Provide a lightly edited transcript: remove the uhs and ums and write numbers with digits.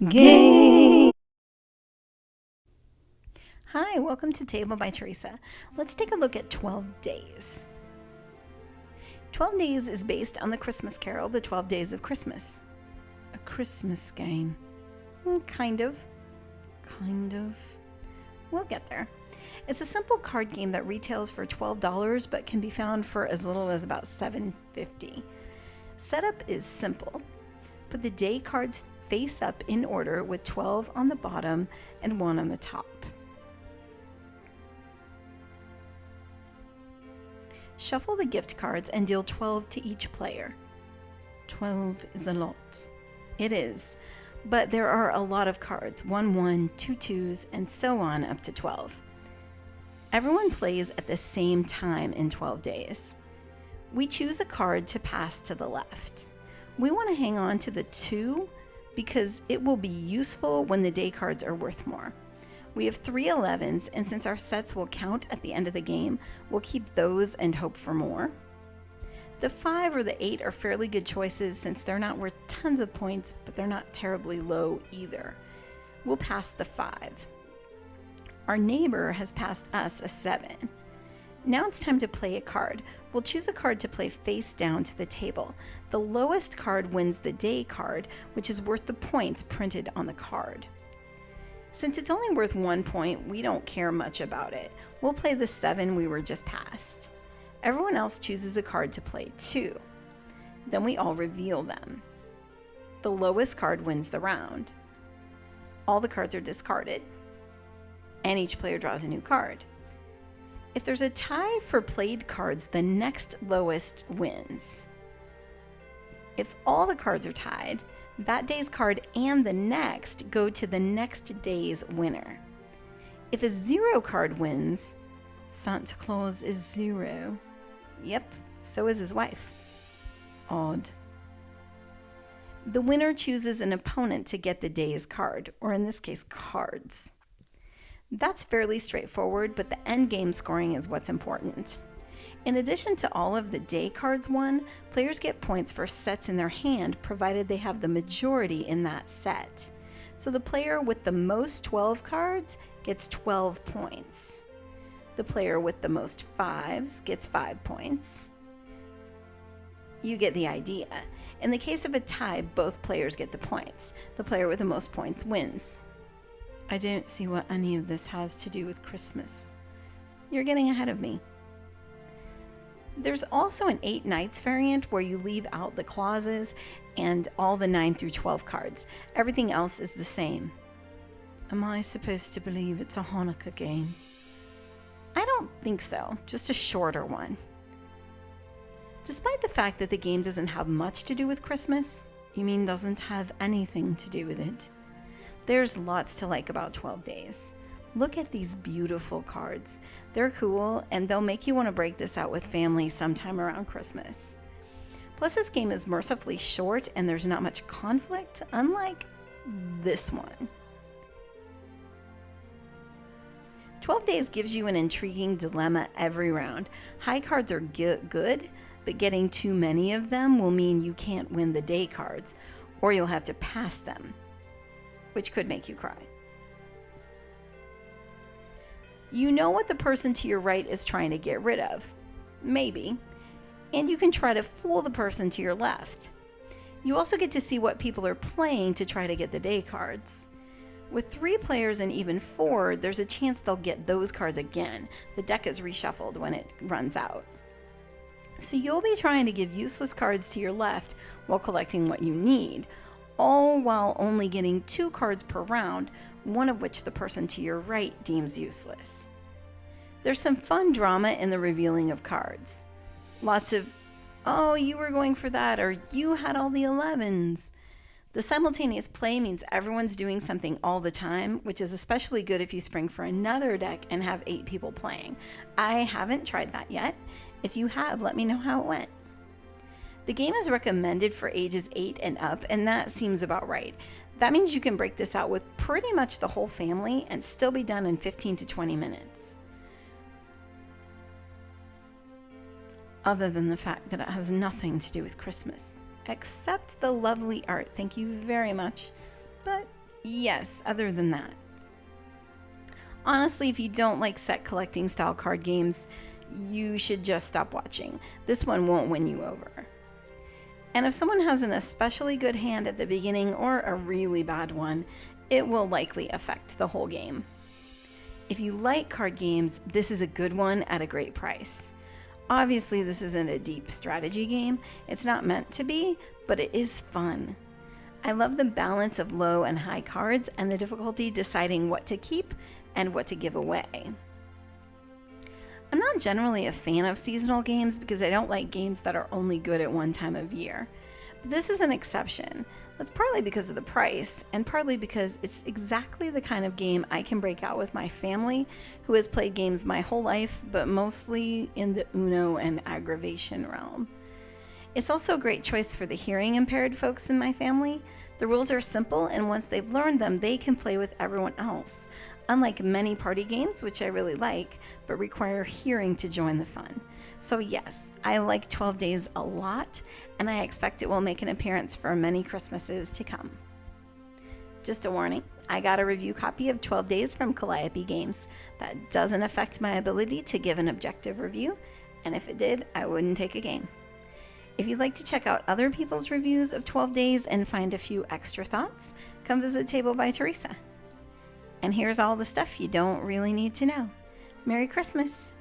Game. Hi, welcome to Table by Teresa. Let's take a look at 12 Days. 12 Days is based on the Christmas carol, The 12 Days of Christmas. A Christmas game. Kind of. We'll get there. It's a simple card game that retails for $12 but can be found for as little as about $7.50. Setup is simple. Put the day cards face up in order with 12 on the bottom and 1 on the top. Shuffle the gift cards and deal 12 to each player. 12 is a lot. It is, but there are a lot of cards, 1 1, 2 2s, and so on up to 12. Everyone plays at the same time in 12 days. We choose a card to pass to the left. We want to hang on to the 2 because it will be useful when the day cards are worth more. We have 3 11s, and since our sets will count at the end of the game, we'll keep those and hope for more. The 5 or the 8 are fairly good choices since they're not worth tons of points, but they're not terribly low either. We'll pass the 5. Our neighbor has passed us a 7. Now it's time to play a card. We'll choose a card to play face down to the table. The lowest card wins the day card, which is worth the points printed on the card. Since it's only worth 1 point, we don't care much about it. We'll play the 7 we were just passed. Everyone else chooses a card to play too. Then we all reveal them. The lowest card wins the round. All the cards are discarded, and each player draws a new card. If there's a tie for played cards, the next lowest wins. If all the cards are tied, that day's card and the next go to the next day's winner. If a 0 card wins, Santa Claus is 0. Yep, so is his wife. Odd. The winner chooses an opponent to get the day's card, or in this case, cards. That's fairly straightforward, but the end game scoring is what's important. In addition to all of the day cards won, players get points for sets in their hand provided they have the majority in that set. So the player with the most 12 cards gets 12 points. The player with the most 5s gets 5 points. You get the idea. In the case of a tie, both players get the points. The player with the most points wins. I don't see what any of this has to do with Christmas. You're getting ahead of me. There's also an 8 nights variant where you leave out the clauses and all the 9 through 12 cards. Everything else is the same. Am I supposed to believe it's a Hanukkah game? I don't think so, just a shorter one. Despite the fact that the game doesn't have much to do with Christmas, you mean doesn't have anything to do with it? There's lots to like about 12 Days. Look at these beautiful cards. They're cool, and they'll make you want to break this out with family sometime around Christmas. Plus, this game is mercifully short, and there's not much conflict, unlike this one. 12 Days gives you an intriguing dilemma every round. High cards are good, but getting too many of them will mean you can't win the day cards, or you'll have to pass them, which could make you cry. You know what the person to your right is trying to get rid of. Maybe. And you can try to fool the person to your left. You also get to see what people are playing to try to get the day cards. With 3 players and even 4, there's a chance they'll get those cards again. The deck is reshuffled when it runs out. So you'll be trying to give useless cards to your left while collecting what you need, all while only getting 2 cards per round, one of which the person to your right deems useless. There's some fun drama in the revealing of cards. Lots of, oh, you were going for that, or you had all the 11s. The simultaneous play means everyone's doing something all the time, which is especially good if you spring for another deck and have 8 people playing. I haven't tried that yet. If you have, let me know how it went. The game is recommended for ages 8 and up, and that seems about right. That means you can break this out with pretty much the whole family and still be done in 15 to 20 minutes. Other than the fact that it has nothing to do with Christmas, except the lovely art. Thank you very much. But Yes, other than that. Honestly, if you don't like set collecting style card games, you should just stop watching. This one won't win you over. And if someone has an especially good hand at the beginning or a really bad one, it will likely affect the whole game. If you like card games, this is a good one at a great price. Obviously, this isn't a deep strategy game. It's not meant to be, but it is fun. I love the balance of low and high cards and the difficulty deciding what to keep and what to give away. I'm not generally a fan of seasonal games because I don't like games that are only good at one time of year. But this is an exception. That's partly because of the price, and partly because it's exactly the kind of game I can break out with my family, who has played games my whole life, but mostly in the Uno and aggravation realm. It's also a great choice for the hearing impaired folks in my family. The rules are simple, and once they've learned them, they can play with everyone else. Unlike many party games, which I really like, but require hearing to join the fun. So yes, I like 12 Days a lot, and I expect it will make an appearance for many Christmases to come. Just a warning, I got a review copy of 12 Days from Calliope Games. That doesn't affect my ability to give an objective review, and if it did, I wouldn't take a game. If you'd like to check out other people's reviews of 12 Days and find a few extra thoughts, come visit Table by Teresa. And here's all the stuff you don't really need to know. Merry Christmas!